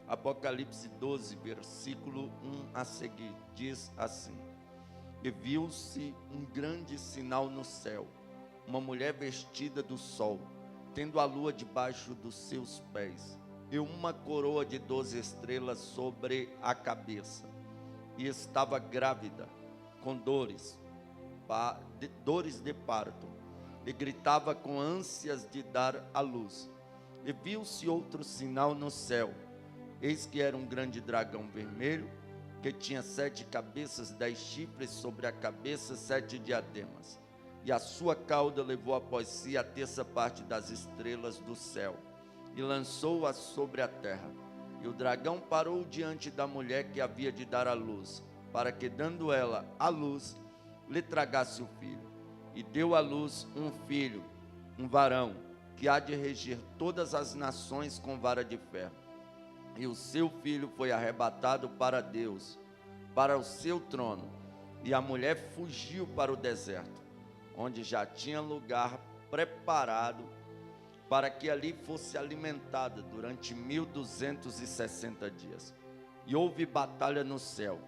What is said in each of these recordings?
Apocalipse 12, versículo 1 a seguir, diz assim: E viu-se um grande sinal no céu, uma mulher vestida do sol, tendo a lua debaixo dos seus pés, e uma coroa de 12 estrelas sobre a cabeça. E estava grávida, com dores de parto, e gritava com ânsias de dar à luz. E viu-se outro sinal no céu, eis que era um grande dragão vermelho, que tinha 7 cabeças, 10 chifres, sobre a cabeça 7 diademas, e a sua cauda levou após si a terça parte das estrelas do céu, e lançou-as sobre a terra. E o dragão parou diante da mulher que havia de dar à luz, para que, dando ela à luz, lhe tragasse o filho. E deu à luz um filho, um varão, que há de regir todas as nações com vara de ferro. E o seu filho foi arrebatado para Deus, para o seu trono. E a mulher fugiu para o deserto, onde já tinha lugar preparado para que ali fosse alimentada durante 1260 dias. E houve batalha no céu.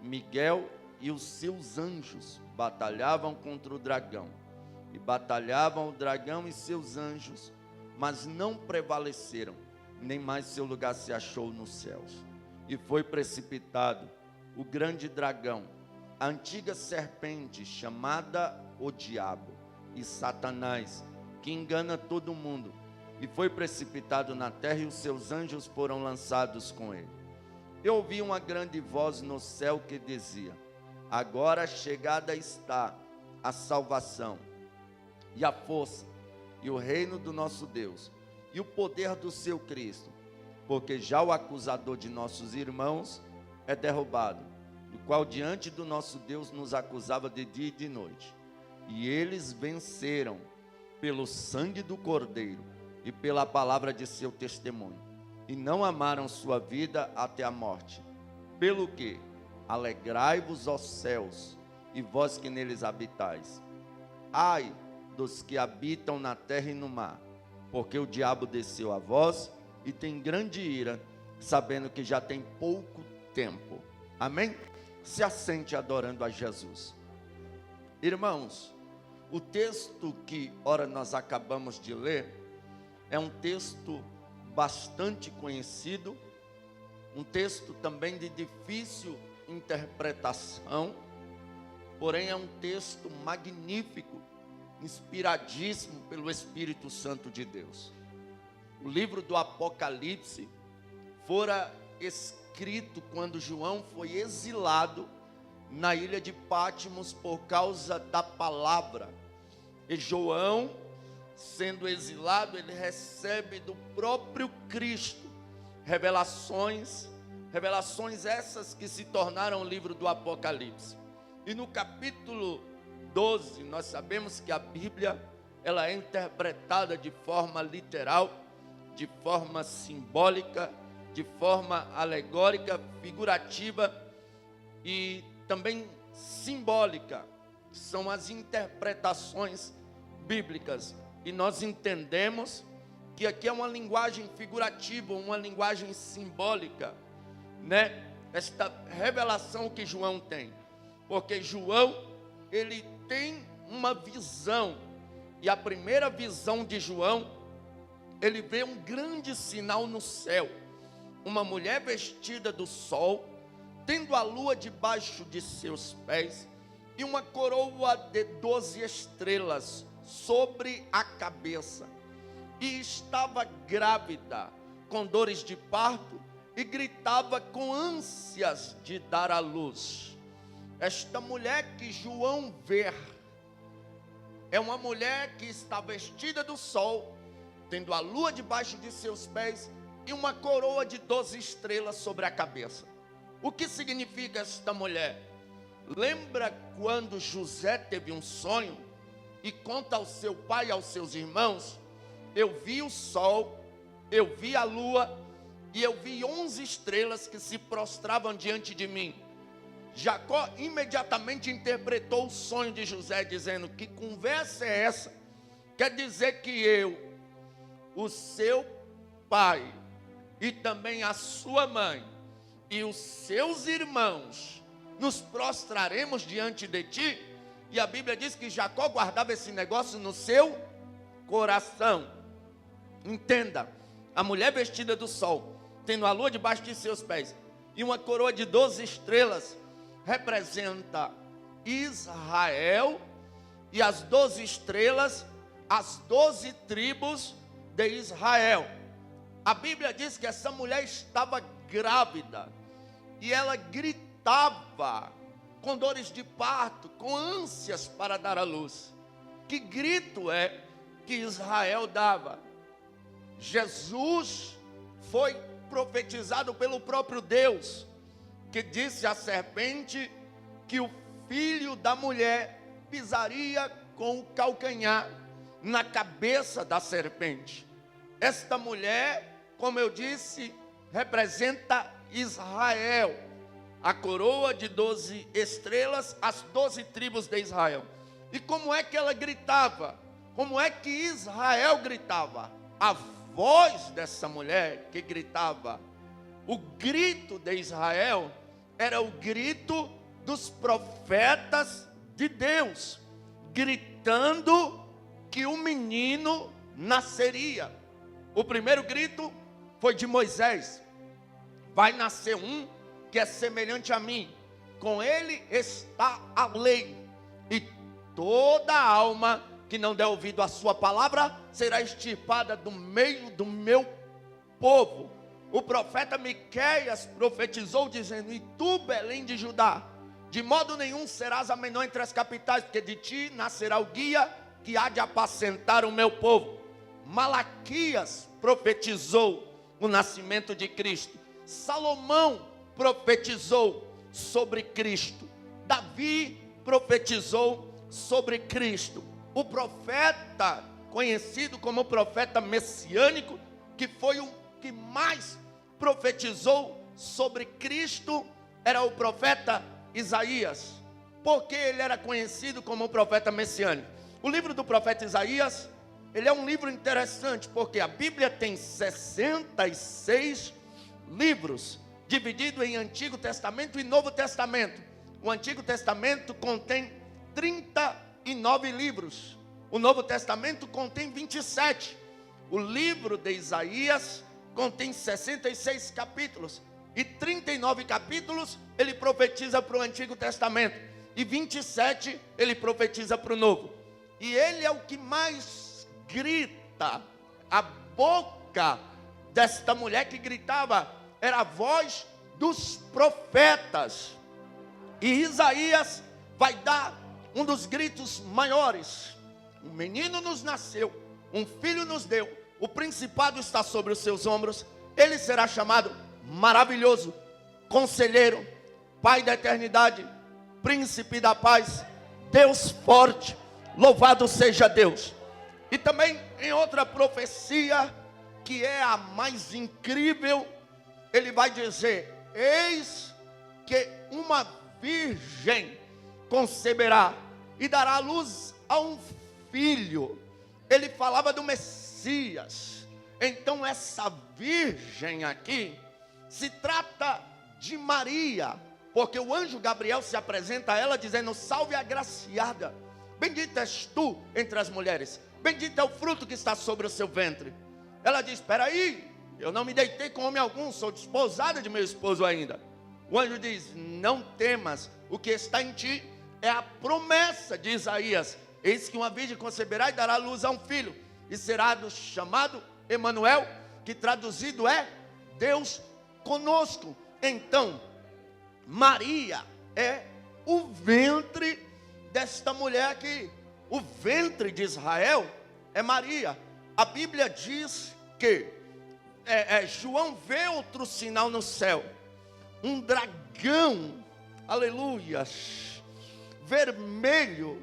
Miguel e os seus anjos batalhavam contra o dragão. E batalhavam o dragão e seus anjos, mas não prevaleceram, nem mais seu lugar se achou nos céus. E foi precipitado o grande dragão, a antiga serpente, chamada o diabo e Satanás, que engana todo mundo, e foi precipitado na terra, e os seus anjos foram lançados com ele. Eu ouvi uma grande voz no céu que dizia: agora chegada está a salvação, e a força, e o reino do nosso Deus, e o poder do seu Cristo, porque já o acusador de nossos irmãos é derrubado, o qual diante do nosso Deus nos acusava de dia e de noite. E eles venceram pelo sangue do Cordeiro e pela palavra de seu testemunho, e não amaram sua vida até a morte. Pelo que, alegrai-vos, ó céus, e vós que neles habitais. Ai dos que habitam na terra e no mar, porque o diabo desceu a vós e tem grande ira, sabendo que já tem pouco tempo. Amém? Se assente adorando a Jesus. Irmãos, o texto que ora nós acabamos de ler é um texto bastante conhecido, um texto também de difícil interpretação, porém é um texto magnífico, inspiradíssimo pelo Espírito Santo de Deus. O livro do Apocalipse fora escrito quando João foi exilado na ilha de Pátimos por causa da palavra. E João, sendo exilado, ele recebe do próprio Cristo revelações essas que se tornaram o livro do Apocalipse. E no capítulo 12, nós sabemos que a Bíblia, ela é interpretada de forma literal, de forma simbólica, de forma alegórica, figurativa e também simbólica. São as interpretações bíblicas. E nós entendemos que aqui é uma linguagem figurativa, uma linguagem simbólica, né? Esta revelação que João tem. Porque João, ele tem uma visão, e a primeira visão de João, ele vê um grande sinal no céu, uma mulher vestida do sol, tendo a lua debaixo de seus pés, e uma coroa de 12 estrelas sobre a cabeça, e estava grávida, com dores de parto, e gritava com ânsias de dar à luz. Esta mulher que João vê é uma mulher que está vestida do sol, tendo a lua debaixo de seus pés e uma coroa de 12 estrelas sobre a cabeça. O que significa esta mulher? Lembra quando José teve um sonho e conta ao seu pai e aos seus irmãos: eu vi o sol, eu vi a lua e eu vi 11 estrelas que se prostravam diante de mim. Jacó imediatamente interpretou o sonho de José, dizendo: que conversa é essa? Quer dizer que eu, o seu pai, e também a sua mãe e os seus irmãos nos prostraremos diante de ti? E a Bíblia diz que Jacó guardava esse negócio no seu coração. Entenda, a mulher vestida do sol, tendo a lua debaixo de seus pés e uma coroa de 12 estrelas, representa Israel, e as 12 estrelas, as 12 tribos de Israel. A Bíblia diz que essa mulher estava grávida, e ela gritava com dores de parto, com ânsias para dar à luz. Que grito é que Israel dava? Jesus foi profetizado pelo próprio Deus, que disse à serpente que o filho da mulher pisaria com o calcanhar na cabeça da serpente. Esta mulher, como eu disse, representa Israel, a coroa de 12 estrelas, as 12 tribos de Israel. E como é que ela gritava? Como é que Israel gritava? A voz dessa mulher que gritava, o grito de Israel era o grito dos profetas de Deus, gritando que o menino nasceria. O primeiro grito foi de Moisés: vai nascer um que é semelhante a mim, com ele está a lei, e toda alma que não der ouvido à sua palavra será extirpada do meio do meu povo. O profeta Miqueias profetizou dizendo: e tu, Belém de Judá, de modo nenhum serás a menor entre as capitais, porque de ti nascerá o guia que há de apacentar o meu povo. Malaquias profetizou o nascimento de Cristo. Salomão profetizou sobre Cristo. Davi profetizou sobre Cristo. O profeta, conhecido como profeta messiânico, que foi o que mais profetizou sobre Cristo, era o profeta Isaías. Porque ele era conhecido como profeta messiânico? O livro do profeta Isaías, ele é um livro interessante, porque a Bíblia tem 66 livros, dividido em Antigo Testamento e Novo Testamento. O Antigo Testamento contém 39 livros, o Novo Testamento contém 27. O livro de Isaías contém 66 capítulos, e 39 capítulos ele profetiza para o Antigo Testamento, e 27 ele profetiza para o Novo. E ele é o que mais grita. A boca desta mulher que gritava era a voz dos profetas. E Isaías vai dar um dos gritos maiores: um menino nos nasceu, um filho nos deu, o principado está sobre os seus ombros, ele será chamado Maravilhoso, Conselheiro, Pai da Eternidade, Príncipe da Paz, Deus Forte, louvado seja Deus. E também em outra profecia, que é a mais incrível, ele vai dizer: eis que uma virgem conceberá e dará luz a um filho. Ele falava do Messias. Então essa virgem aqui se trata de Maria, porque o anjo Gabriel se apresenta a ela dizendo: salve agraciada, bendita és tu entre as mulheres, bendito é o fruto que está sobre o seu ventre. Ela diz: espera aí, eu não me deitei com homem algum, sou desposada de meu esposo ainda. O anjo diz: não temas, o que está em ti é a promessa de Isaías: eis que uma virgem conceberá e dará luz a um filho, e será chamado Emanuel, que traduzido é Deus conosco. Então, Maria é o ventre desta mulher aqui. O ventre de Israel é Maria. A Bíblia diz que João vê outro sinal no céu, um dragão, aleluia, vermelho,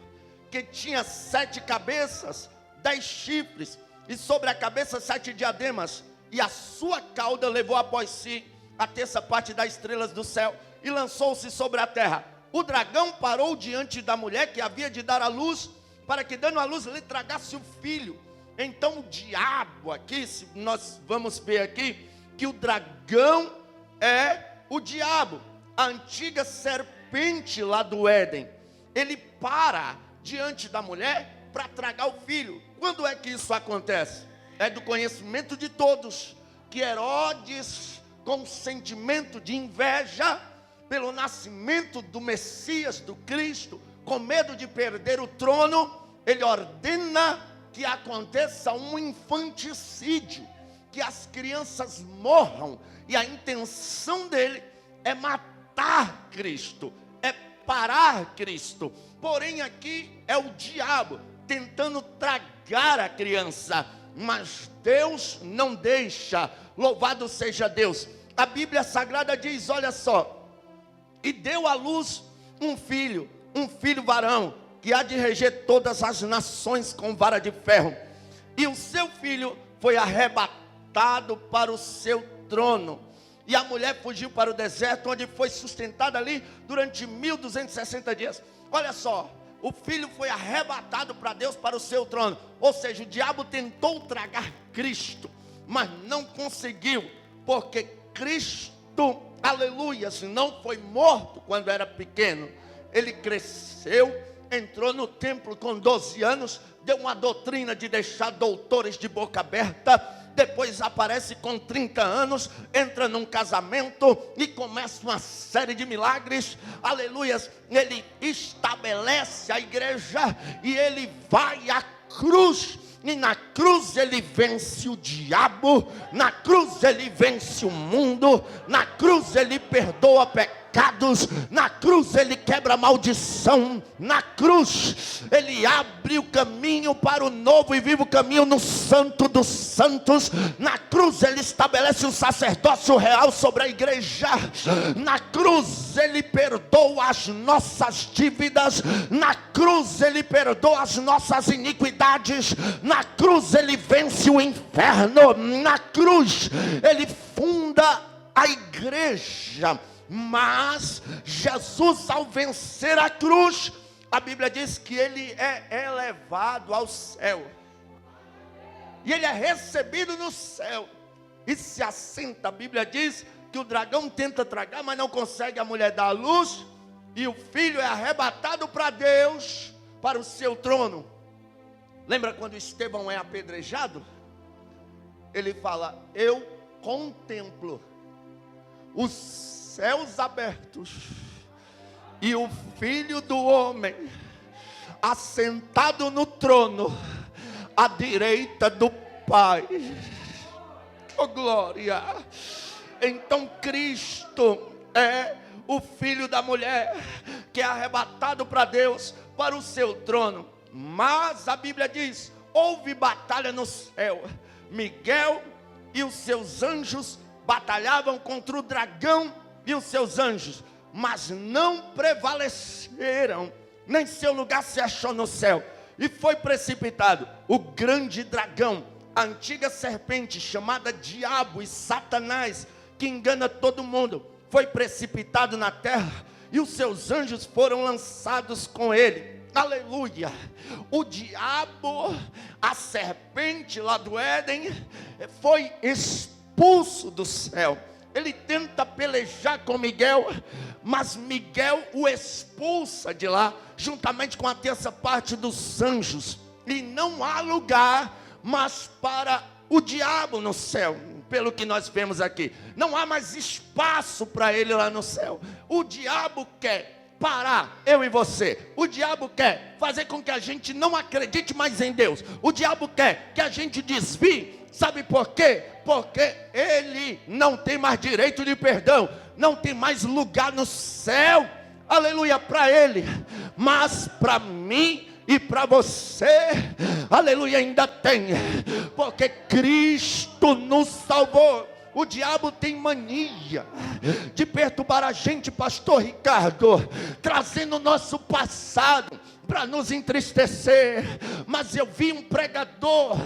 que tinha 7 cabeças, 10 chifres, e sobre a cabeça 7 diademas, e a sua cauda levou após si a terça parte das estrelas do céu, e lançou-se sobre a terra. O dragão parou diante da mulher que havia de dar à luz, para que dando à luz lhe tragasse o filho. Então o diabo aqui, nós vamos ver aqui, que o dragão é o diabo, a antiga serpente lá do Éden. Ele para diante da mulher para tragar o filho. Quando é que isso acontece? É do conhecimento de todos que Herodes, com sentimento de inveja pelo nascimento do Messias, do Cristo, com medo de perder o trono, ele ordena que aconteça um infanticídio, que as crianças morram, e a intenção dele é matar Cristo, é parar Cristo. Porém aqui é o diabo tentando tragar a criança, mas Deus não deixa. Louvado seja Deus. A Bíblia Sagrada diz, olha só: e deu à luz um filho varão, que há de reger todas as nações com vara de ferro. E o seu filho foi arrebatado para o seu trono. E a mulher fugiu para o deserto, onde foi sustentada ali durante 1260 dias. Olha só, o filho foi arrebatado para Deus, para o seu trono. Ou seja, o diabo tentou tragar Cristo, mas não conseguiu, porque Cristo, aleluia, não foi morto quando era pequeno. Ele cresceu, entrou no templo com 12 anos, deu uma doutrina de deixar doutores de boca aberta. Depois aparece com 30 anos, entra num casamento e começa uma série de milagres, aleluias. Ele estabelece a igreja e ele vai à cruz. E na cruz ele vence o diabo, na cruz ele vence o mundo, na cruz ele perdoa pecados, na cruz ele quebra a maldição, na cruz ele abre o caminho para o novo e vivo caminho no Santo dos Santos. Na cruz ele estabelece o sacerdócio real sobre a igreja, na cruz ele perdoa as nossas dívidas, na cruz ele perdoa as nossas iniquidades, na cruz ele vence o inferno, na cruz ele funda a igreja. Mas Jesus, ao vencer a cruz, a Bíblia diz que ele é elevado ao céu, e ele é recebido no céu, e se assenta. A Bíblia diz que o dragão tenta tragar, mas não consegue. A mulher dá a luz, e o filho é arrebatado para Deus, para o seu trono. Lembra quando Estevão é apedrejado? Ele fala: eu contemplo os céus abertos e o Filho do Homem assentado no trono à direita do Pai. Oh glória! Então Cristo é o filho da mulher que é arrebatado para Deus, para o seu trono. Mas a Bíblia diz: houve batalha no céu. Miguel e os seus anjos batalhavam contra o dragão e os seus anjos, mas não prevaleceram, nem seu lugar se achou no céu. E foi precipitado o grande dragão, a antiga serpente chamada Diabo e Satanás, que engana todo mundo. Foi precipitado na terra, e os seus anjos foram lançados com ele. Aleluia! O diabo, a serpente lá do Éden, foi expulso do céu. Ele tenta pelejar com Miguel, mas Miguel o expulsa de lá, juntamente com a terça parte dos anjos. E não há lugar mais para o diabo no céu, pelo que nós vemos aqui. Não há mais espaço para ele lá no céu. O diabo quer parar eu e você. O diabo quer fazer com que a gente não acredite mais em Deus. O diabo quer que a gente desvie. Sabe por quê? Porque ele não tem mais direito de perdão, não tem mais lugar no céu, aleluia, para ele. Mas para mim e para você, aleluia, ainda tem, porque Cristo nos salvou. O diabo tem mania de perturbar a gente, pastor Ricardo, trazendo o nosso passado, para nos entristecer, mas eu vi um pregador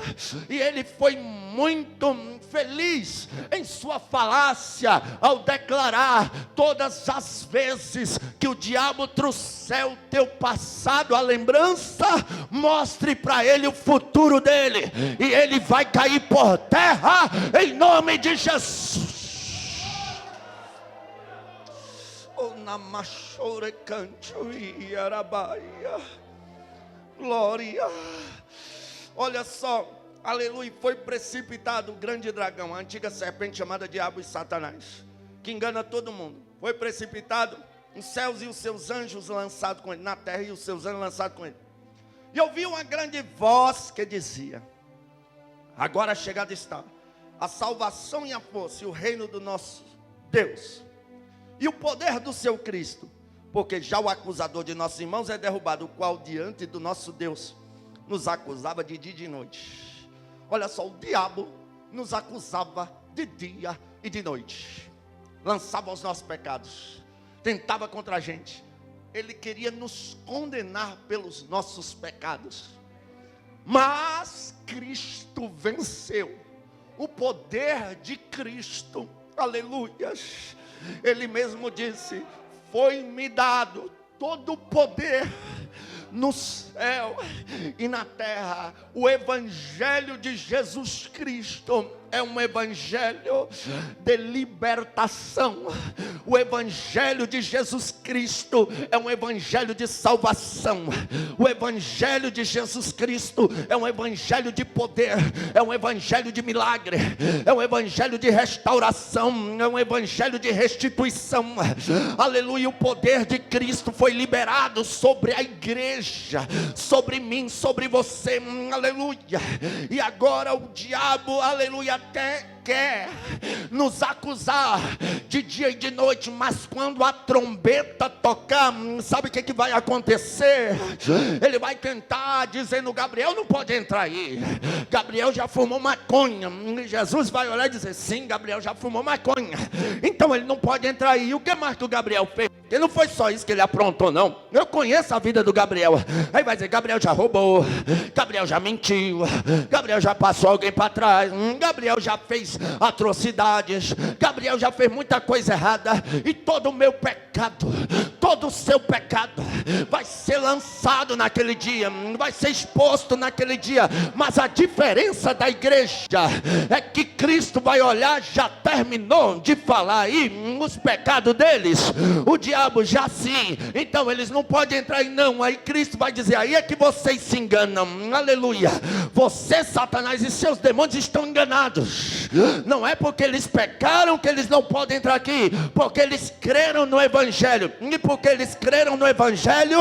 e ele foi muito feliz em sua falácia ao declarar: todas as vezes que o diabo trouxer o teu passado à lembrança, mostre para ele o futuro dele, e ele vai cair por terra em nome de Jesus. Glória. Olha só, aleluia. Foi precipitado o grande dragão, a antiga serpente chamada Diabo e Satanás, que engana todo mundo. Foi precipitado, os céus e os seus anjos lançados com ele, na terra e os seus anjos lançados com ele. E ouvi uma grande voz que dizia: agora chegada está a salvação e a força e o reino do nosso Deus e o poder do seu Cristo, porque já o acusador de nossos irmãos é derrubado, o qual diante do nosso Deus nos acusava de dia e de noite. Olha só, o diabo nos acusava de dia e de noite, lançava os nossos pecados, tentava contra a gente. Ele queria nos condenar pelos nossos pecados, mas Cristo venceu. O poder de Cristo, aleluias. Ele mesmo disse: foi-me dado todo o poder no céu e na terra. O evangelho de Jesus Cristo é um evangelho de libertação. O evangelho de Jesus Cristo é um evangelho de salvação. O evangelho de Jesus Cristo é um evangelho de poder, é um evangelho de milagre, é um evangelho de restauração, é um evangelho de restituição. Aleluia. O poder de Cristo foi liberado sobre a igreja, sobre mim, sobre você. Aleluia. E agora o diabo, aleluia, até quer nos acusar de dia e de noite, mas quando a trombeta tocar, sabe o que vai acontecer? Ele vai tentar dizendo: Gabriel não pode entrar aí, Gabriel já fumou maconha. Jesus vai olhar e dizer: sim, Gabriel já fumou maconha, então ele não pode entrar aí. E o que mais que o Gabriel fez? E não foi só isso que ele aprontou, não. Eu conheço a vida do Gabriel. Aí vai dizer: Gabriel já roubou, Gabriel já mentiu, Gabriel já passou alguém para trás, Gabriel já fez atrocidades, Gabriel já fez muita coisa errada. E todo o meu pecado, todo o seu pecado vai ser lançado naquele dia, vai ser exposto naquele dia. Mas a diferença da igreja é que Cristo vai olhar, já terminou de falar aí os pecados deles. O diabo já sim, então eles não podem entrar aí não. Aí Cristo vai dizer: aí é que vocês se enganam. Aleluia. Você, Satanás e seus demônios estão enganados. Não é porque eles pecaram que eles não podem entrar aqui, porque eles creram no evangelho. E porque eles creram no evangelho,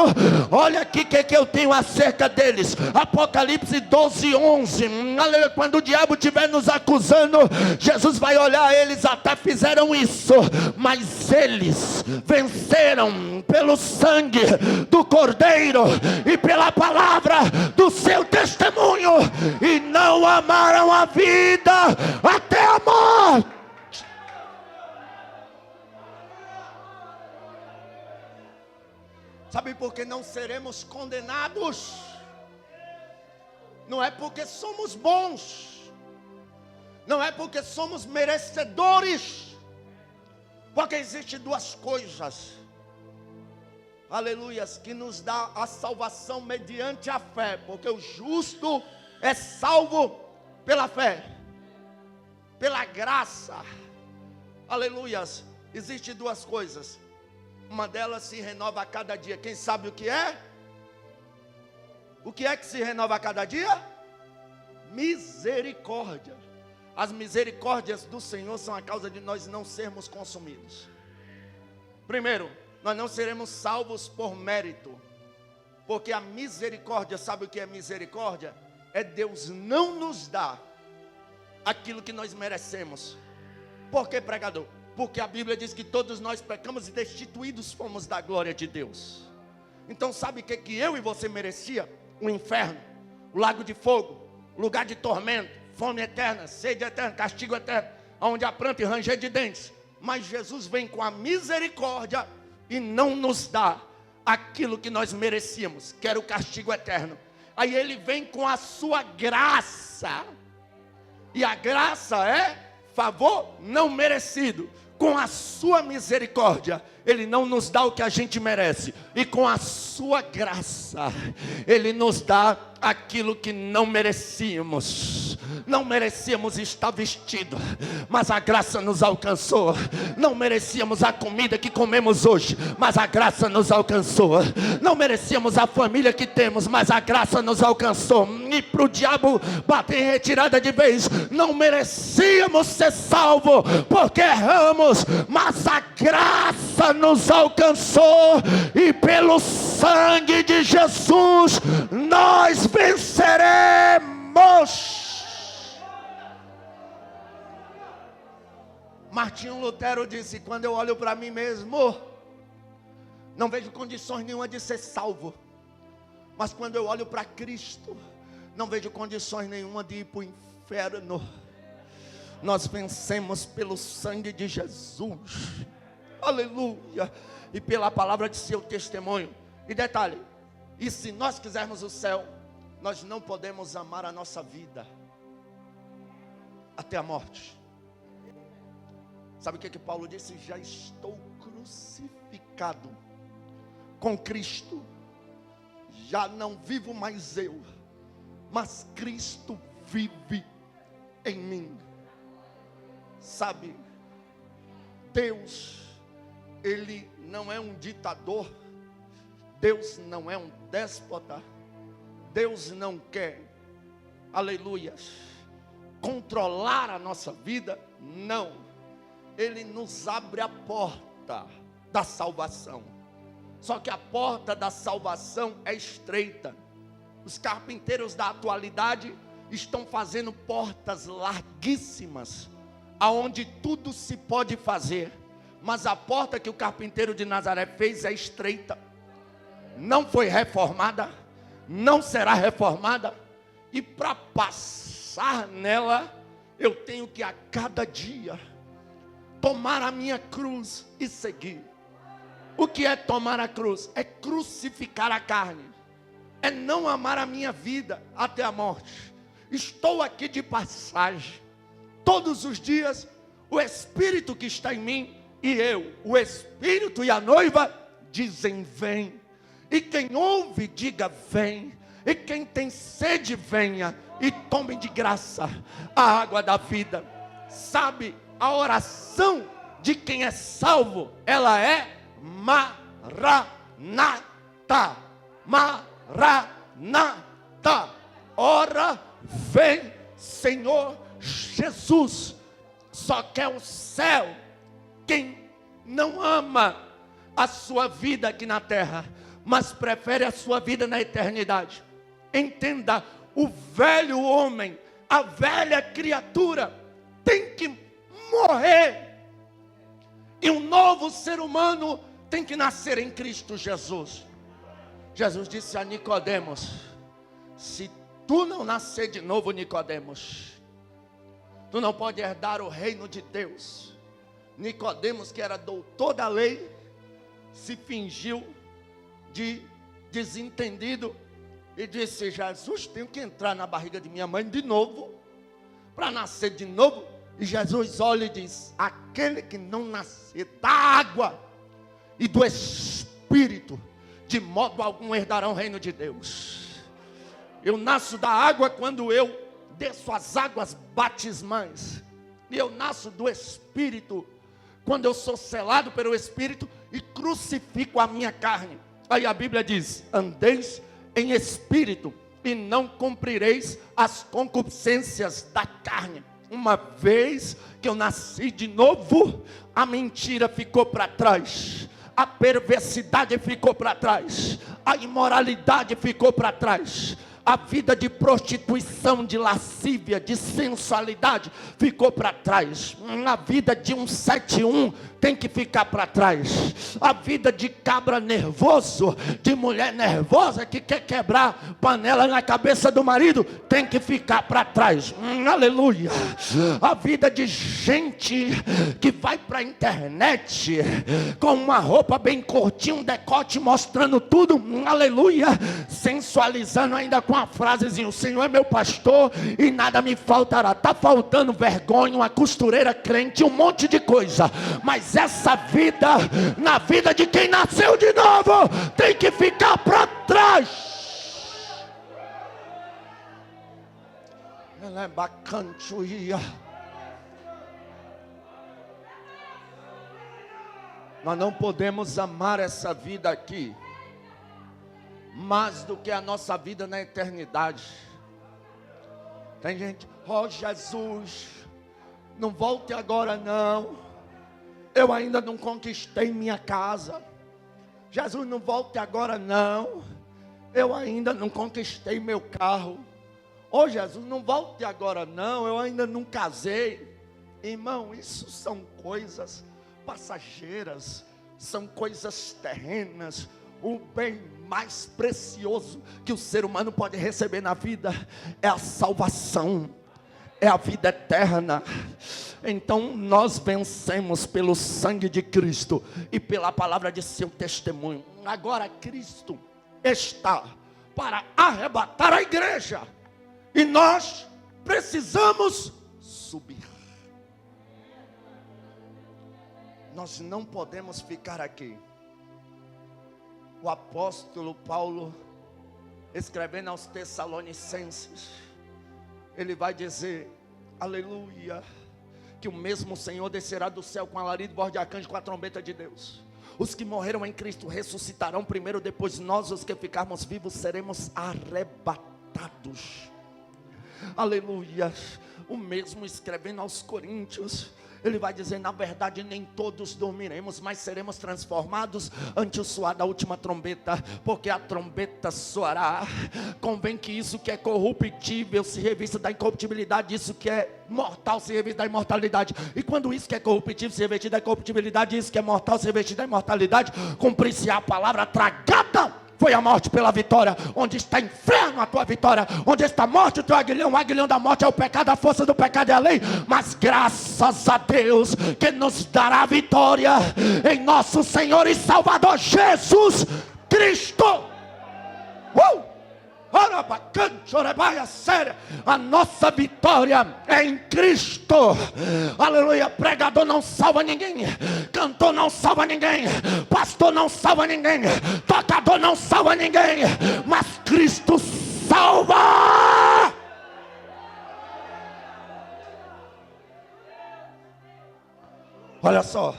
olha aqui o que eu tenho acerca deles. Apocalipse 12:11. Aleluia. Quando o diabo estiver nos acusando, Jesus vai olhar: eles até fizeram isso, mas eles venceram pelo sangue do Cordeiro e pela palavra do seu testemunho, e não amaram a vida até a morte. Sabe por que não seremos condenados? Não é porque somos bons, não é porque somos merecedores, porque existem duas coisas, aleluias, que nos dá a salvação mediante a fé, porque o justo é salvo pela fé, pela graça. Aleluias. Existem duas coisas, uma delas se renova a cada dia. Quem sabe o que é? O que é que se renova a cada dia? Misericórdia. As misericórdias do Senhor são a causa de nós não sermos consumidos. Primeiro, nós não seremos salvos por mérito, porque a misericórdia, sabe o que é misericórdia? É Deus não nos dar aquilo que nós merecemos. Por que, pregador? Porque a Bíblia diz que todos nós pecamos e destituídos fomos da glória de Deus. Então sabe o que eu e você merecia? O inferno, o lago de fogo, lugar de tormento, fome eterna, sede eterna, castigo eterno, onde há pranto e ranger de dentes. Mas Jesus vem com a misericórdia e não nos dá aquilo que nós merecíamos, que era o castigo eterno. Aí ele vem com a sua graça. E a graça é favor não merecido. Com a sua misericórdia, Ele não nos dá o que a gente merece. E com a sua graça, Ele nos dá aquilo que não merecíamos. Não merecíamos estar vestido, mas a graça nos alcançou. Não merecíamos a comida que comemos hoje, mas a graça nos alcançou. Não merecíamos a família que temos, mas a graça nos alcançou. E para o diabo bater em retirada de vez, não merecíamos ser salvos, porque erramos, mas a graça nos alcançou. E pelo sangue de Jesus, nós venceremos. Martinho Lutero disse: quando eu olho para mim mesmo, não vejo condições nenhuma de ser salvo. Mas quando eu olho para Cristo, não vejo condições nenhuma de ir para o inferno. Nós vencemos pelo sangue de Jesus. Aleluia. E pela palavra de seu testemunho. E detalhe, e se nós quisermos o céu, nós não podemos amar a nossa vida até a morte. Sabe o que Paulo disse? Já estou crucificado com Cristo. Já não vivo mais eu, mas Cristo vive em mim. Sabe, Deus, Ele não é um ditador. Deus não é um déspota. Deus não quer, aleluia, controlar a nossa vida. Não. Ele nos abre a porta da salvação. Só que a porta da salvação é estreita. Os carpinteiros da atualidade estão fazendo portas larguíssimas, aonde tudo se pode fazer. Mas a porta que o carpinteiro de Nazaré fez é estreita. Não foi reformada, não será reformada. E para passar nela, eu tenho que a cada dia tomar a minha cruz e seguir. O que é tomar a cruz? É crucificar a carne. É não amar a minha vida até a morte. Estou aqui de passagem. Todos os dias, o Espírito que está em mim e eu, o Espírito e a noiva, dizem: vem. E quem ouve, diga: vem. E quem tem sede, venha e tome de graça a água da vida. Sabe, a oração de quem é salvo, ela é Maranata. Maranata. Ora, vem, Senhor Jesus. Só quer o céu quem não ama a sua vida aqui na terra, mas prefere a sua vida na eternidade. Entenda, o velho homem, a velha criatura tem que morrer, e um novo ser humano tem que nascer em Cristo Jesus. Jesus disse a Nicodemos: se tu não nascer de novo, Nicodemos, tu não pode herdar o reino de Deus. Nicodemos, que era doutor da lei, se fingiu de desentendido e disse: Jesus, tenho que entrar na barriga de minha mãe de novo, para nascer de novo. E Jesus olha e diz: aquele que não nascer da água e do Espírito, de modo algum herdarão o reino de Deus. Eu nasço da água quando eu desço as águas batismais, e eu nasço do Espírito quando eu sou selado pelo Espírito e crucifico a minha carne. Aí a Bíblia diz: andeis em Espírito e não cumprireis as concupiscências da carne. Uma vez que eu nasci de novo, a mentira ficou para trás, a perversidade ficou para trás, a imoralidade ficou para trás, A vida de prostituição, de lascívia, de sensualidade ficou para trás. A vida de 171 tem que ficar para trás. A vida de cabra nervoso, de mulher nervosa que quer quebrar panela na cabeça do marido, tem que ficar para trás. Aleluia. A vida de gente que vai para a internet com uma roupa bem curtinha, um decote mostrando tudo, aleluia, sensualizando ainda com a frasezinha: o Senhor é meu pastor e nada me faltará. Está faltando vergonha, uma costureira crente, um monte de coisa, mas essa vida, na vida de quem nasceu de novo, tem que ficar para trás. Ela é bacantuia. Nós não podemos amar essa vida aqui mais do que a nossa vida na eternidade. Tem gente: oh Jesus, não volte agora não, eu ainda não conquistei minha casa. Jesus, não volte agora não, eu ainda não conquistei meu carro. Oh Jesus, não volte agora não, eu ainda não casei. Irmão, isso são coisas passageiras, são coisas terrenas. O bem mais precioso que o ser humano pode receber na vida é a salvação, é a vida eterna. Então nós vencemos pelo sangue de Cristo e pela palavra de seu testemunho. Agora Cristo está para arrebatar a igreja e nós precisamos subir. Nós não podemos ficar aqui. O apóstolo Paulo, escrevendo aos Tessalonicenses, ele vai dizer, aleluia, que o mesmo Senhor descerá do céu com alarido, voz de arcanjo, com a trombeta de Deus. Os que morreram em Cristo ressuscitarão primeiro, depois nós, os que ficarmos vivos, seremos arrebatados. Aleluia. O mesmo escrevendo aos Coríntios, ele vai dizer, na verdade nem todos dormiremos, mas seremos transformados ante o soar da última trombeta, porque a trombeta soará. Convém que isso que é corruptível se revista da incorruptibilidade, isso que é mortal se revista da imortalidade. E quando isso que é corruptível se revestir da incorruptibilidade, isso que é mortal se revestir da imortalidade, cumprir-se a palavra tragada foi a morte pela vitória. Onde está inferno a tua vitória? Onde está a morte o teu aguilhão? O aguilhão da morte é o pecado, a força do pecado é a lei. Mas graças a Deus que nos dará a vitória em nosso Senhor e Salvador Jesus Cristo. A nossa vitória é em Cristo. Aleluia. Pregador não salva ninguém, cantor não salva ninguém, pastor não salva ninguém, tocador não salva ninguém, mas Cristo salva. Olha só,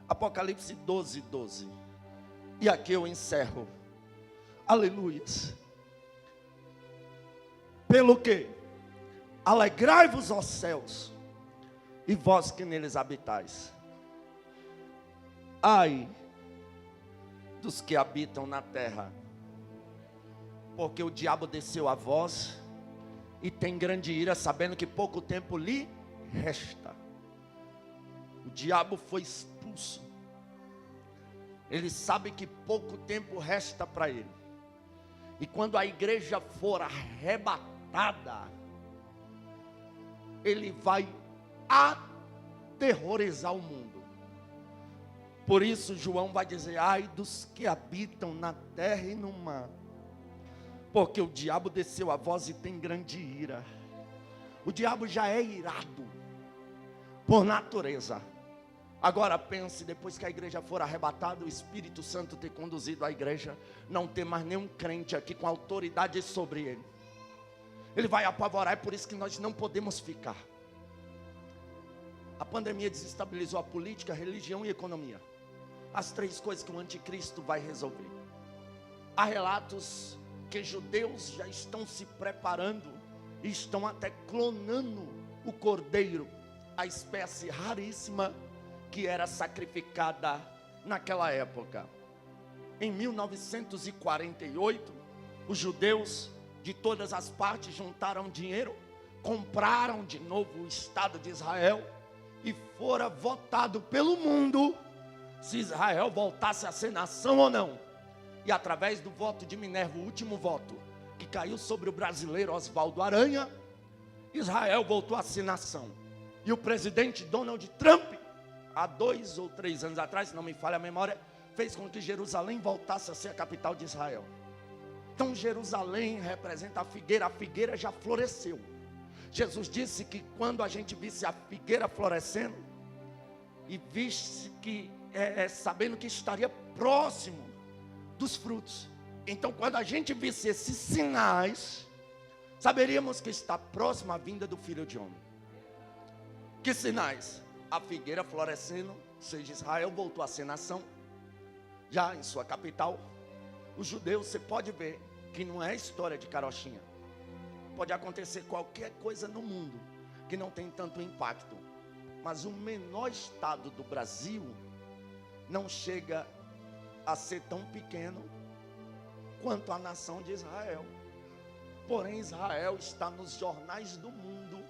Apocalipse 12:12. E aqui eu encerro. Aleluias. Pelo que? Alegrai-vos, ó céus, e vós que neles habitais. Ai dos que habitam na terra, porque o diabo desceu a vós e tem grande ira, sabendo que pouco tempo lhe resta. O diabo foi expulso. Ele sabe que pouco tempo resta para ele. E quando a igreja for arrebatada, ele vai aterrorizar o mundo. Por isso João vai dizer, ai dos que habitam na terra e no mar, porque o diabo desceu a vós e tem grande ira. O diabo já é irado por natureza. Agora pense, depois que a igreja for arrebatada, o Espírito Santo ter conduzido a igreja, não ter mais nenhum crente aqui com autoridade sobre ele. Ele vai apavorar, é por isso que nós não podemos ficar. A pandemia desestabilizou a política, a religião e a economia. As três coisas que o anticristo vai resolver. Há relatos que judeus já estão se preparando e estão até clonando o cordeiro, a espécie raríssima que era sacrificada naquela época. Em 1948, os judeus de todas as partes juntaram dinheiro, compraram de novo o Estado de Israel e fora votado pelo mundo se Israel voltasse a ser nação ou não. E através do voto de Minerva, o último voto, que caiu sobre o brasileiro Oswaldo Aranha, Israel voltou a ser nação. E o presidente Donald Trump, há 2 ou 3 anos atrás, se não me falha a memória, fez com que Jerusalém voltasse a ser a capital de Israel. Então Jerusalém representa a figueira já floresceu. Jesus disse que quando a gente visse a figueira florescendo, e visse que, sabendo que estaria próximo dos frutos, então quando a gente visse esses sinais, saberíamos que está próxima a vinda do Filho de Homem. Que sinais? A figueira florescendo, ou seja, Israel voltou a ser nação, já em sua capital. Os judeus, você pode ver que não é história de carochinha. Pode acontecer qualquer coisa no mundo que não tem tanto impacto, mas o menor estado do Brasil não chega a ser tão pequeno quanto a nação de Israel. Porém, Israel está nos jornais do mundo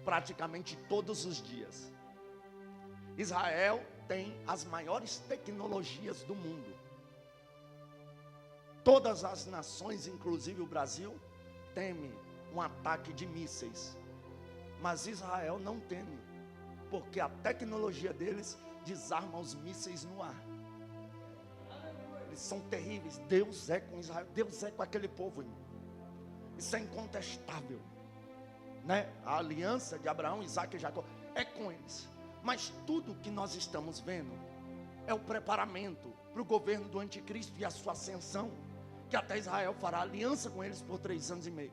praticamente todos os dias. Israel tem as maiores tecnologias do mundo. Todas as nações, inclusive o Brasil, temem um ataque de mísseis, mas Israel não teme, porque a tecnologia deles desarma os mísseis no ar. Eles são terríveis. Deus é com Israel, Deus é com aquele povo, irmão. Isso é incontestável, né? A aliança de Abraão, Isaac e Jacó é com eles. Mas tudo que nós estamos vendo é o preparamento para o governo do anticristo e a sua ascensão, que até Israel fará aliança com eles por 3 anos e meio,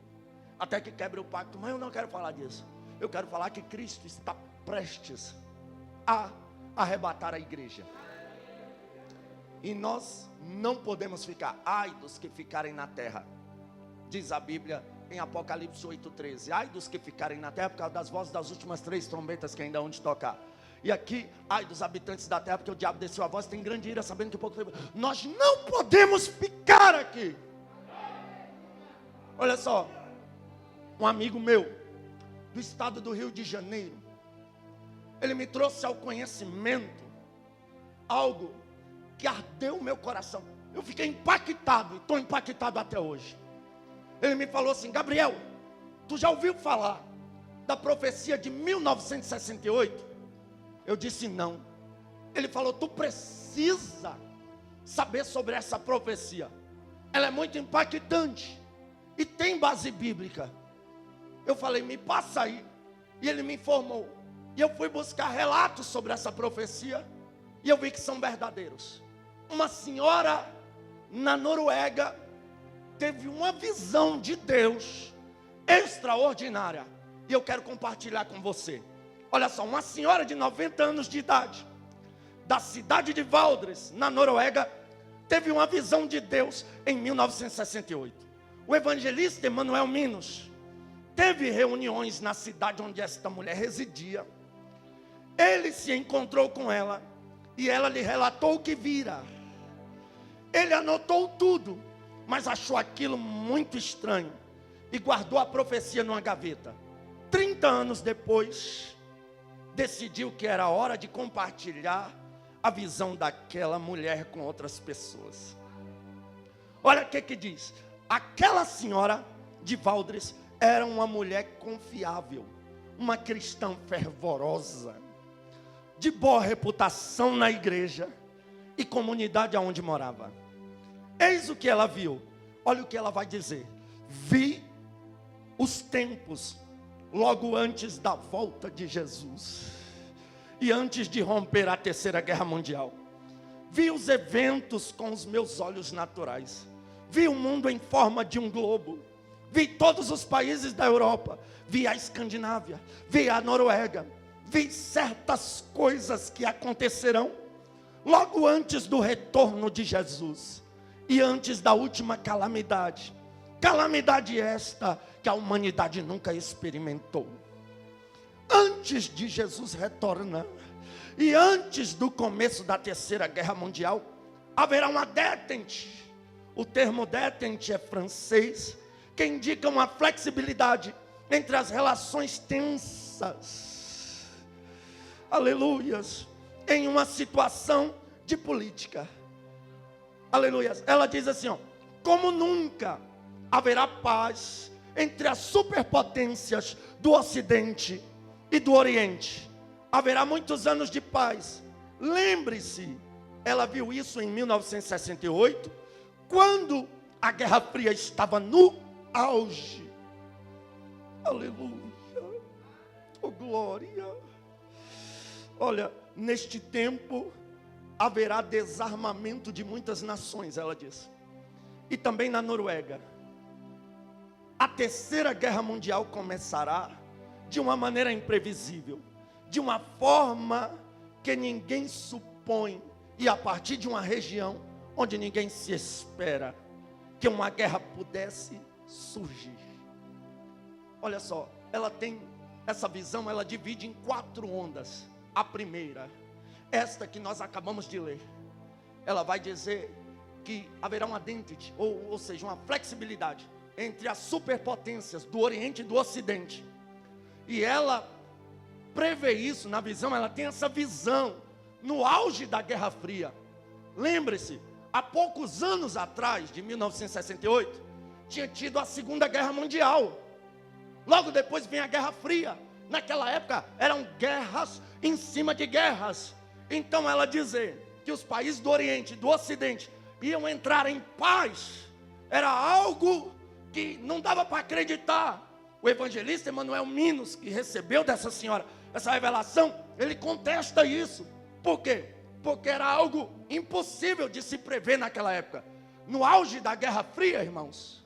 até que quebre o pacto. Mas eu não quero falar disso. Eu quero falar que Cristo está prestes a arrebatar a igreja. E nós não podemos ficar, ai dos que ficarem na terra. Diz a Bíblia em Apocalipse 8,13, ai dos que ficarem na terra por causa das vozes das últimas 3 trombetas que ainda hão de tocar. E aqui, ai dos habitantes da terra, porque o diabo desceu a voz, tem grande ira, sabendo que pouco tempo. Nós não podemos ficar aqui. Olha só, um amigo meu, do estado do Rio de Janeiro, ele me trouxe ao conhecimento algo que ardeu o meu coração. Eu fiquei impactado, e estou impactado até hoje. Ele me falou assim: Gabriel, tu já ouviu falar da profecia de 1968? Eu disse não. Ele falou: tu precisa saber sobre essa profecia. Ela é muito impactante e tem base bíblica. Eu falei: me passa aí. E ele me informou. E eu fui buscar relatos sobre essa profecia, e eu vi que são verdadeiros. Uma senhora na Noruega teve uma visão de Deus extraordinária, e eu quero compartilhar com você. Olha só, uma senhora de 90 anos de idade, da cidade de Valdres, na Noruega, teve uma visão de Deus em 1968. O evangelista Emanuel Minos teve reuniões na cidade onde esta mulher residia. Ele se encontrou com ela e ela lhe relatou o que vira. Ele anotou tudo, mas achou aquilo muito estranho e guardou a profecia numa gaveta. 30 anos depois, decidiu que era hora de compartilhar a visão daquela mulher com outras pessoas. Olha o que diz. Aquela senhora de Valdres era uma mulher confiável, uma cristã fervorosa, de boa reputação na igreja e comunidade aonde morava. Eis o que ela viu. Olha o que ela vai dizer: vi os tempos logo antes da volta de Jesus e antes de romper a Terceira Guerra Mundial. Vi os eventos com os meus olhos naturais. Vi o mundo em forma de um globo. Vi todos os países da Europa. Vi a Escandinávia. Vi a Noruega. Vi certas coisas que acontecerão logo antes do retorno de Jesus e antes da última calamidade. Calamidade esta que a humanidade nunca experimentou. Antes de Jesus retornar e antes do começo da Terceira Guerra Mundial, haverá uma détente. O termo détente é francês, que indica uma flexibilidade entre as relações tensas, aleluias, em uma situação de política, aleluias. Ela diz assim, ó: como nunca haverá paz entre as superpotências do Ocidente e do Oriente. Haverá muitos anos de paz. Lembre-se, ela viu isso em 1968, quando a Guerra Fria estava no auge. Aleluia. Oh, glória. Olha, neste tempo haverá desarmamento de muitas nações, ela diz. E também na Noruega. A terceira guerra mundial começará de uma maneira imprevisível, de uma forma que ninguém supõe, e a partir de uma região onde ninguém se espera que uma guerra pudesse surgir. Olha só, ela tem essa visão, ela divide em 4 ondas. A primeira, esta que nós acabamos de ler, ela vai dizer que haverá uma identity, ou seja, uma flexibilidade entre as superpotências do Oriente e do Ocidente. E ela prevê isso na visão, ela tem essa visão no auge da Guerra Fria. Lembre-se, há poucos anos atrás, de 1968, tinha tido a Segunda Guerra Mundial. Logo depois vem a Guerra Fria. Naquela época eram guerras em cima de guerras. Então ela dizer que os países do Oriente e do Ocidente iam entrar em paz era algo que não dava para acreditar. O evangelista Emanuel Minos, que recebeu dessa senhora essa revelação, ele contesta isso. Por quê? Porque era algo impossível de se prever naquela época. No auge da Guerra Fria, irmãos,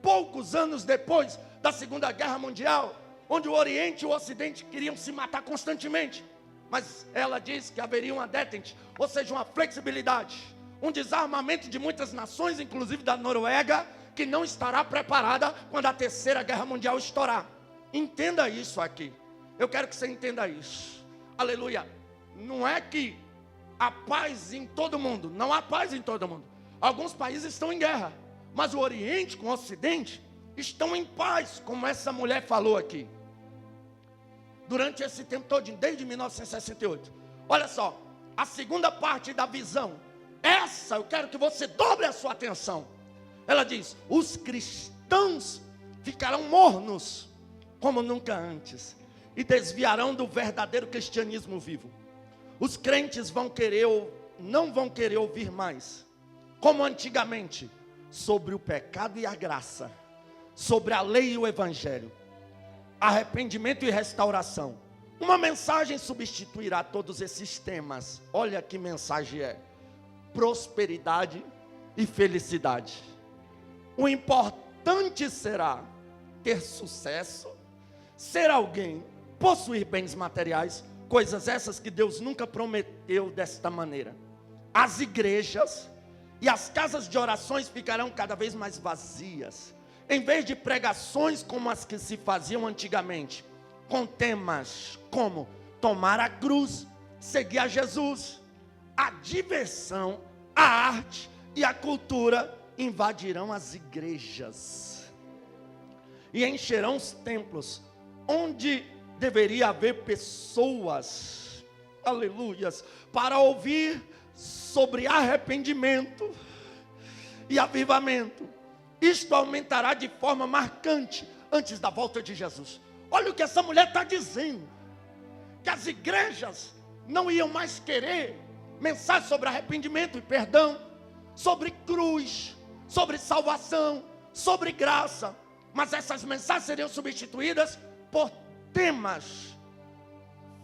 poucos anos depois da Segunda Guerra Mundial, onde o Oriente e o Ocidente queriam se matar constantemente, mas ela diz que haveria uma detente, ou seja, uma flexibilidade, um desarmamento de muitas nações, inclusive da Noruega, que não estará preparada quando a Terceira Guerra Mundial estourar. Entenda isso aqui. Eu quero que você entenda isso. Aleluia. Não é que há paz em todo mundo. Não há paz em todo mundo. Alguns países estão em guerra, mas o Oriente com o Ocidente estão em paz, como essa mulher falou aqui. Durante esse tempo todo, desde 1968. Olha só, a segunda parte da visão, essa eu quero que você dobre a sua atenção. Ela diz: os cristãos ficarão mornos como nunca antes e desviarão do verdadeiro cristianismo vivo. Os crentes não vão querer ouvir mais, como antigamente, sobre o pecado e a graça, sobre a lei e o evangelho, arrependimento e restauração. Uma mensagem substituirá todos esses temas. Olha que mensagem é: prosperidade e felicidade. O importante será ter sucesso, ser alguém, possuir bens materiais, coisas essas que Deus nunca prometeu desta maneira. As igrejas e as casas de orações ficarão cada vez mais vazias, em vez de pregações como as que se faziam antigamente, com temas como tomar a cruz, seguir a Jesus. A diversão, a arte e a cultura invadirão as igrejas e encherão os templos, onde deveria haver pessoas, aleluias, para ouvir sobre arrependimento e avivamento. Isto aumentará de forma marcante antes da volta de Jesus. Olha o que essa mulher está dizendo: que as igrejas não iam mais querer mensagem sobre arrependimento e perdão, sobre cruz, sobre salvação, sobre graça, mas essas mensagens seriam substituídas por temas,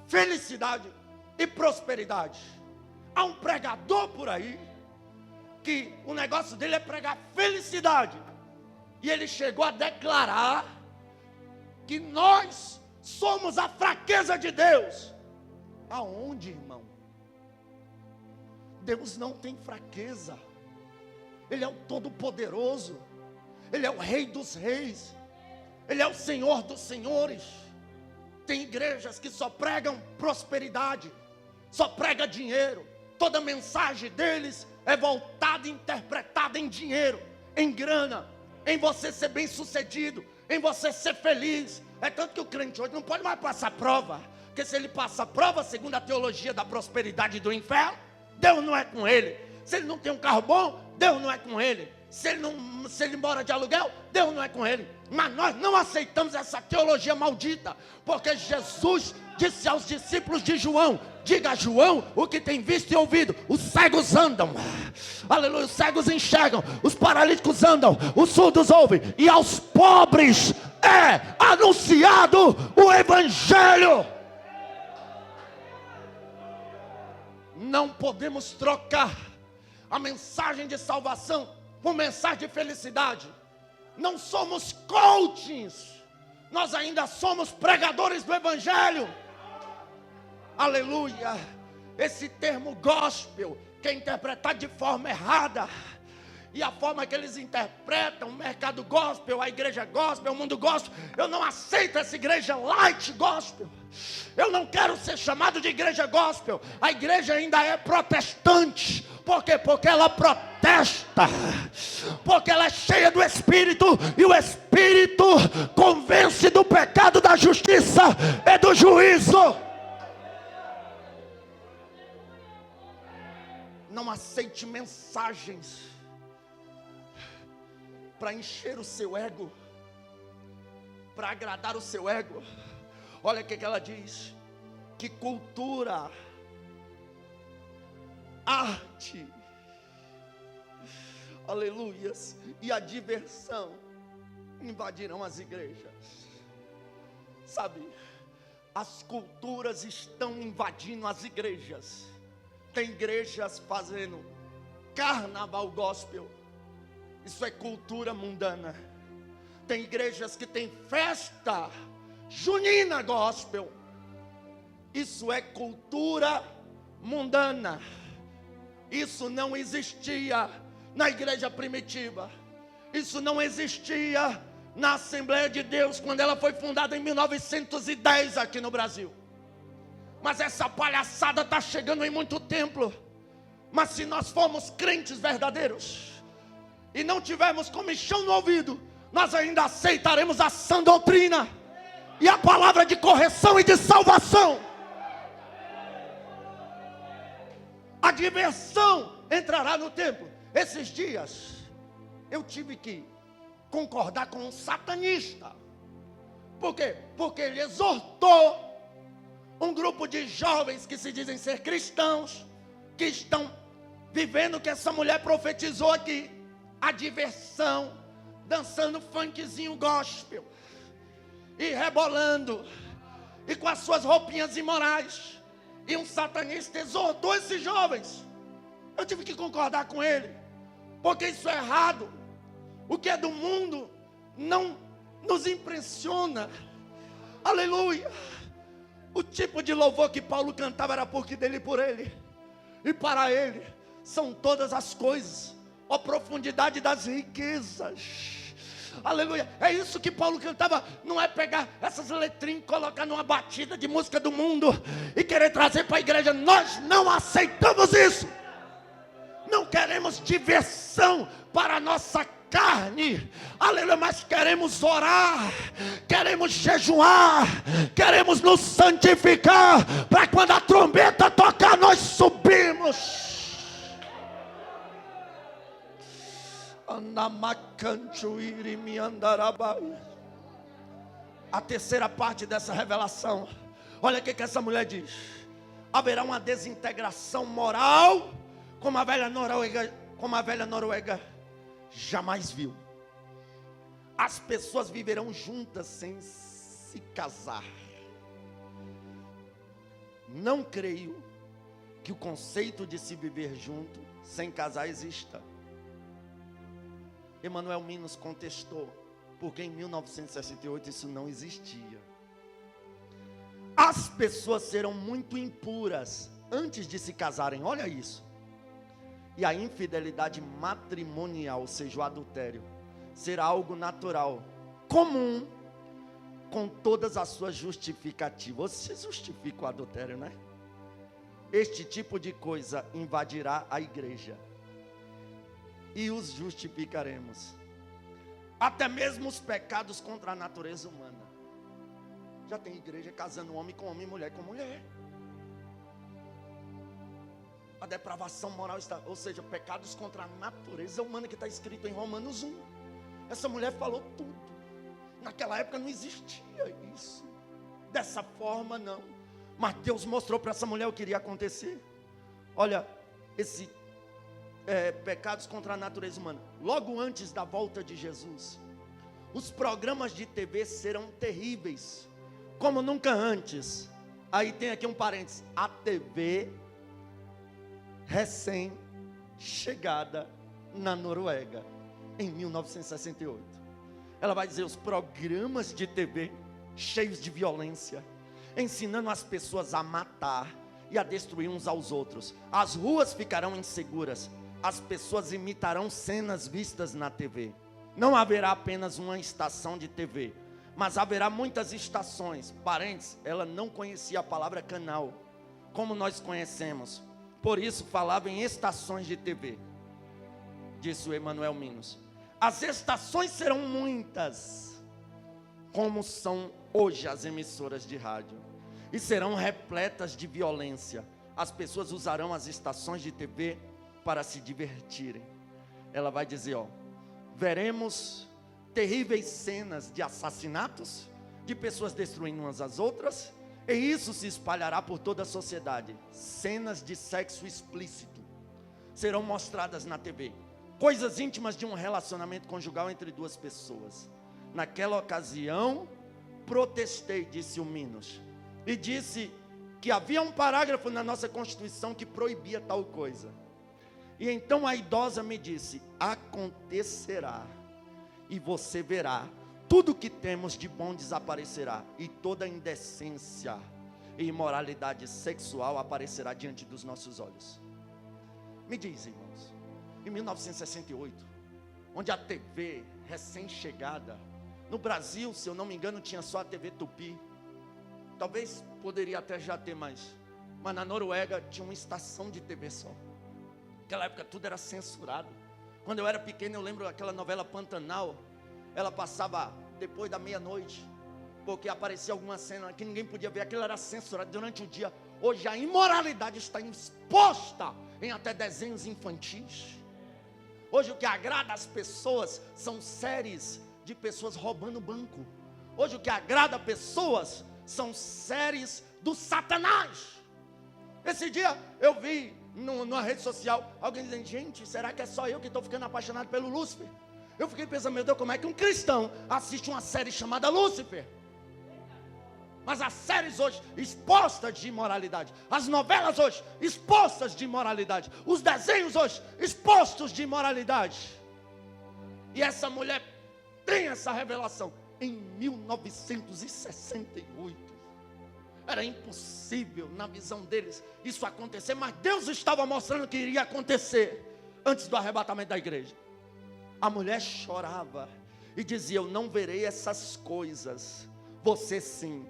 felicidade e prosperidade. Há um pregador por aí, que o negócio dele é pregar felicidade, e ele chegou a declarar que nós somos a fraqueza de Deus. Aonde, irmão? Deus não tem fraqueza. Ele é o Todo-Poderoso, Ele é o Rei dos Reis, Ele é o Senhor dos Senhores. Tem igrejas que só pregam prosperidade, só prega dinheiro. Toda mensagem deles é voltada e interpretada em dinheiro, em grana. em você ser bem sucedido, em você ser feliz. É tanto que o crente hoje não pode mais passar prova, porque se ele passa prova segundo a teologia da prosperidade do inferno, Deus não é com ele. Se ele não tem um carro bom, Deus não é com ele. Se ele mora de aluguel, Deus não é com ele. Mas nós não aceitamos essa teologia maldita, porque Jesus disse aos discípulos de João: diga a João o que tem visto e ouvido. Os cegos andam, aleluia, os cegos enxergam, os paralíticos andam, os surdos ouvem, e aos pobres é anunciado o evangelho. Não podemos trocar a mensagem de salvação por mensagem de felicidade. Não somos coachings, nós ainda somos pregadores do evangelho. Aleluia. Esse termo gospel, que é interpretado de forma errada, e a forma que eles interpretam o mercado gospel, a igreja gospel, o mundo gospel, eu não aceito essa igreja light gospel. Eu não quero ser chamado de igreja gospel. A igreja ainda é protestante. Por quê? Porque ela protesta, porque ela é cheia do Espírito, e o Espírito convence do pecado, da justiça e do juízo. Não aceite mensagens para encher o seu ego, para agradar o seu ego. Olha o que ela diz: que cultura, arte, aleluias, e a diversão invadirão as igrejas. Sabe, as culturas estão invadindo as igrejas. Tem igrejas fazendo carnaval gospel, isso é cultura mundana. Tem igrejas que tem festa junina gospel, isso é cultura mundana. Isso não existia na igreja primitiva, isso não existia na Assembleia de Deus, quando ela foi fundada em 1910 aqui no Brasil. Mas essa palhaçada está chegando em muito templo. Mas se nós formos crentes verdadeiros e não tivermos comichão no ouvido, nós ainda aceitaremos a sã doutrina e a palavra de correção e de salvação. A diversão entrará no templo. Esses dias eu tive que concordar com um satanista. Por quê? Porque ele exortou um grupo de jovens que se dizem ser cristãos, que estão vivendo o que essa mulher profetizou aqui: a diversão, dançando funkzinho gospel, e rebolando, e com as suas roupinhas imorais. E um satanista exortou esses jovens. Eu tive que concordar com ele, porque isso é errado. O que é do mundo não nos impressiona. Aleluia. O tipo de louvor que Paulo cantava era porque dele e por ele, e para ele são todas as coisas, a profundidade das riquezas. Aleluia. É isso que Paulo cantava. Não é pegar essas letrinhas e colocar numa batida de música do mundo e querer trazer para a igreja. Nós não aceitamos isso. Não queremos diversão para a nossa carne, aleluia, mas queremos orar, queremos jejuar, queremos nos santificar, para quando a trombeta tocar, nós subimos. A terceira parte dessa revelação, olha o que essa mulher diz: haverá uma desintegração moral como a velha Noruega jamais viu. As pessoas viverão juntas sem se casar. Não creio que o conceito de se viver junto sem casar exista. Emmanuel Minos contestou, porque em 1968 isso não existia. As pessoas serão muito impuras antes de se casarem, olha isso. E a infidelidade matrimonial, ou seja, o adultério, será algo natural, comum, com todas as suas justificativas. Você justifica o adultério, né? Este tipo de coisa invadirá a igreja, e os justificaremos. até mesmo os pecados contra a natureza humana. Já tem igreja casando homem com homem, mulher com mulher. A depravação moral está, ou seja, pecados contra a natureza humana, que está escrito em Romanos 1. Essa mulher falou tudo. Naquela época não existia isso. Dessa forma não. Mas Deus mostrou para essa mulher o que iria acontecer. Olha, esse pecados contra a natureza humana. Logo antes da volta de Jesus, os programas de TV serão terríveis, como nunca antes. Aí tem aqui um parênteses. A TV recém-chegada na Noruega, em 1968. Ela vai dizer, os programas de TV cheios de violência, ensinando as pessoas a matar e a destruir uns aos outros. As ruas ficarão inseguras. As pessoas imitarão cenas vistas na TV. Não haverá apenas uma estação de TV, mas haverá muitas estações. Parênteses, ela não conhecia a palavra canal, como nós conhecemos. Por isso falava em estações de TV, disse o Emanuel Minos. As estações serão muitas, como são hoje as emissoras de rádio, e serão repletas de violência. As pessoas usarão as estações de TV para se divertirem. Ela vai dizer, veremos terríveis cenas de assassinatos, de pessoas destruindo umas às outras, e isso se espalhará por toda a sociedade. Cenas de sexo explícito serão mostradas na TV. Coisas íntimas de um relacionamento conjugal entre duas pessoas. Naquela ocasião, protestei, disse o Minos, e disse que havia um parágrafo na nossa Constituição que proibia tal coisa. E então a idosa me disse, acontecerá, e você verá, tudo que temos de bom desaparecerá, e toda indecência e imoralidade sexual aparecerá diante dos nossos olhos. Me diz, irmãos, em 1968, onde a TV recém-chegada, no Brasil, se eu não me engano, tinha só a TV Tupi, talvez poderia até já ter mais, mas na Noruega tinha uma estação de TV só. Naquela época tudo era censurado. Quando eu era pequeno, eu lembro daquela novela Pantanal. Ela passava depois da meia-noite, porque aparecia alguma cena que ninguém podia ver. Aquilo era censurado durante o dia. Hoje a imoralidade está exposta em até desenhos infantis. Hoje o que agrada as pessoas são séries de pessoas roubando banco. Hoje o que agrada pessoas são séries do Satanás. Esse dia eu vi numa rede social alguém dizendo, gente, será que é só eu que estou ficando apaixonado pelo Lúcifer? Eu fiquei pensando, meu Deus, como é que um cristão assiste uma série chamada Lúcifer? Mas as séries hoje expostas de imoralidade, as novelas hoje expostas de imoralidade, os desenhos hoje expostos de imoralidade. E essa mulher tem essa revelação em 1968. Era impossível na visão deles isso acontecer, mas Deus estava mostrando que iria acontecer antes do arrebatamento da igreja. A mulher chorava e dizia, eu não verei essas coisas. Você sim.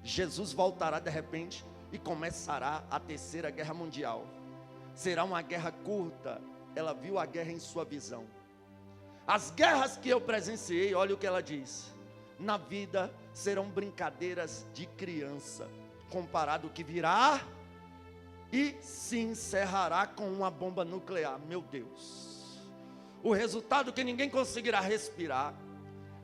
Jesus voltará de repente e começará a terceira guerra mundial. Será uma guerra curta. Ela viu a guerra em sua visão. As guerras que eu presenciei, olha o que ela diz, na vida serão brincadeiras de criança, comparado ao que virá e se encerrará com uma bomba nuclear. Meu Deus, o resultado que ninguém conseguirá respirar.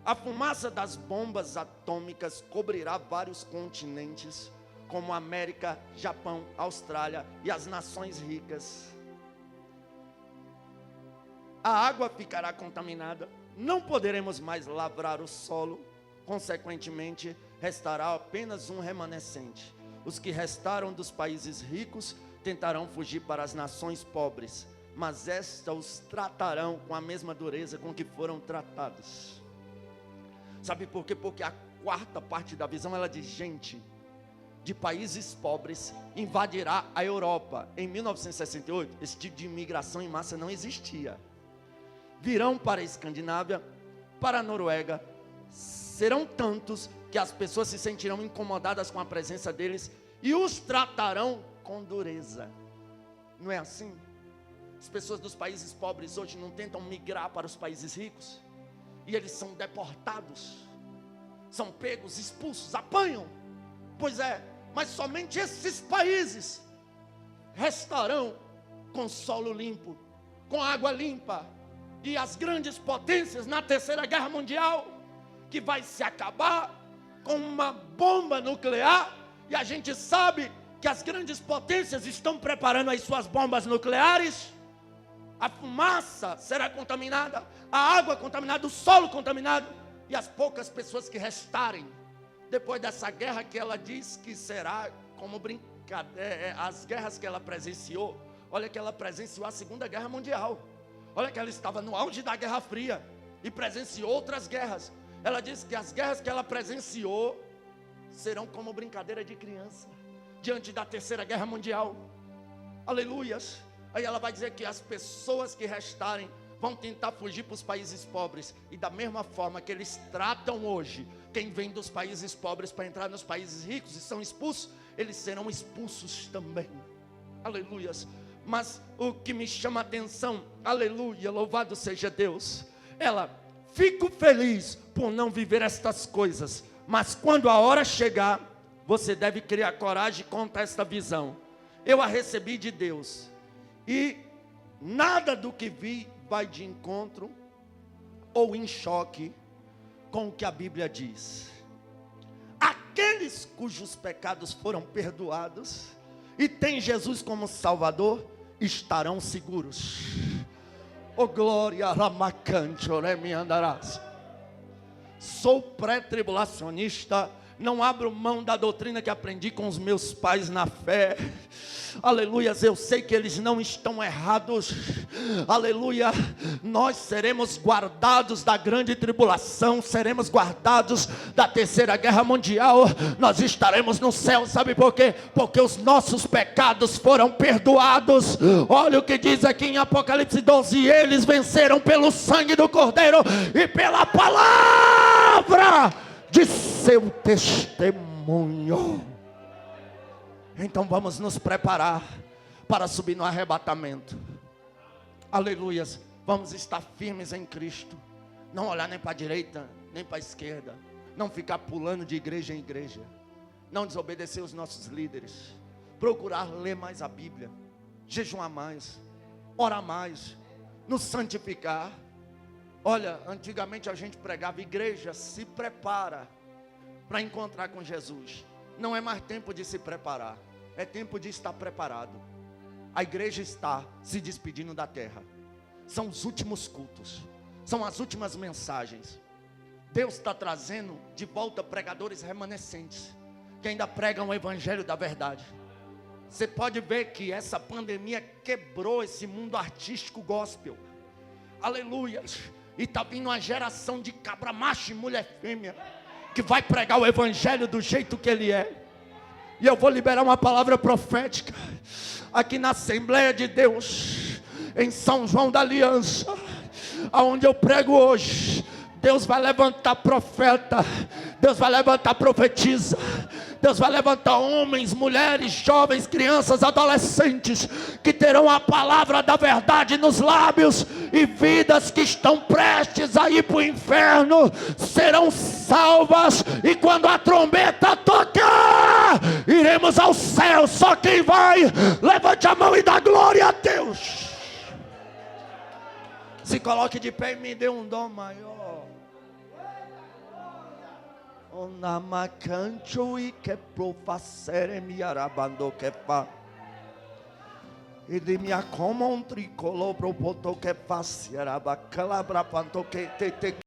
A fumaça das bombas atômicas cobrirá vários continentes, como América, Japão, Austrália e as nações ricas. A água ficará contaminada, não poderemos mais lavrar o solo, consequentemente, restará apenas um remanescente. Os que restaram dos países ricos tentarão fugir para as nações pobres, mas estas os tratarão com a mesma dureza com que foram tratados. Sabe por quê? Porque a quarta parte da visão, ela diz, gente de países pobres invadirá a Europa. Em 1968, esse tipo de imigração em massa não existia. Virão para a Escandinávia, para a Noruega, serão tantos que as pessoas se sentirão incomodadas com a presença deles e os tratarão com dureza. Não é assim? As pessoas dos países pobres hoje não tentam migrar para os países ricos? e eles são deportados, são pegos, expulsos, apanham. Pois é, mas somente esses países restarão com solo limpo, com água limpa. E as grandes potências na Terceira Guerra Mundial, que vai se acabar com uma bomba nuclear, e a gente sabe que as grandes potências estão preparando as suas bombas nucleares. A fumaça será contaminada, a água contaminada, o solo contaminado, e as poucas pessoas que restarem, depois dessa guerra que ela diz que será como brincadeira, as guerras que ela presenciou. Olha que ela presenciou a Segunda Guerra Mundial, olha que ela estava no auge da Guerra Fria, e presenciou outras guerras. Ela diz que as guerras que ela presenciou serão como brincadeira de criança, diante da Terceira Guerra Mundial. Aleluias. Aí ela vai dizer que as pessoas que restarem vão tentar fugir para os países pobres, e da mesma forma que eles tratam hoje quem vem dos países pobres para entrar nos países ricos e são expulsos, eles serão expulsos também. Aleluias. Mas o que me chama a atenção, aleluia, louvado seja Deus, ela: fico feliz por não viver estas coisas, mas quando a hora chegar, você deve criar coragem contra esta visão. Eu a recebi de Deus, e nada do que vi vai de encontro ou em choque com o que a Bíblia diz. Aqueles cujos pecados foram perdoados e têm Jesus como Salvador estarão seguros. Oh glória, ramacante, oremi andarás. Sou pré-tribulacionista, não abro mão da doutrina que aprendi com os meus pais na fé. Aleluias, eu sei que eles não estão errados. Aleluia, nós seremos guardados da grande tribulação, seremos guardados da Terceira Guerra Mundial. Nós estaremos no céu, sabe por quê? Porque os nossos pecados foram perdoados. Olha o que diz aqui em Apocalipse 12: eles venceram pelo sangue do Cordeiro e pela palavra de seu testemunho. Então vamos nos preparar para subir no arrebatamento. Aleluias. Vamos estar firmes em Cristo, não olhar nem para a direita nem para a esquerda, não ficar pulando de igreja em igreja, não desobedecer os nossos líderes, procurar ler mais a Bíblia, jejuar mais, orar mais, nos santificar. Olha, antigamente a gente pregava: igreja, se prepara para encontrar com Jesus. Não é mais tempo de se preparar, é tempo de estar preparado. A igreja está se despedindo da terra. São os últimos cultos, são as últimas mensagens. Deus está trazendo de volta pregadores remanescentes, que ainda pregam o evangelho da verdade. Você pode ver que essa pandemia quebrou esse mundo artístico gospel. Aleluia. E está vindo uma geração de cabra macho e mulher fêmea, que vai pregar o evangelho do jeito que ele é. E eu vou liberar uma palavra profética aqui na Assembleia de Deus, em São João da Aliança, aonde eu prego hoje. Deus vai levantar profeta, Deus vai levantar profetisa, Deus vai levantar homens, mulheres, jovens, crianças, adolescentes, que terão a palavra da verdade nos lábios, e vidas que estão prestes a ir para o inferno serão salvas. E quando a trombeta tocar, iremos ao céu. Só quem vai, levante a mão e dá glória a Deus. Se coloque de pé e me dê um dom maior. Onamacancho e que profacere mi arabando que fa. E de minha como um tricolor pro poto que fa. Se arabacalabra panto que te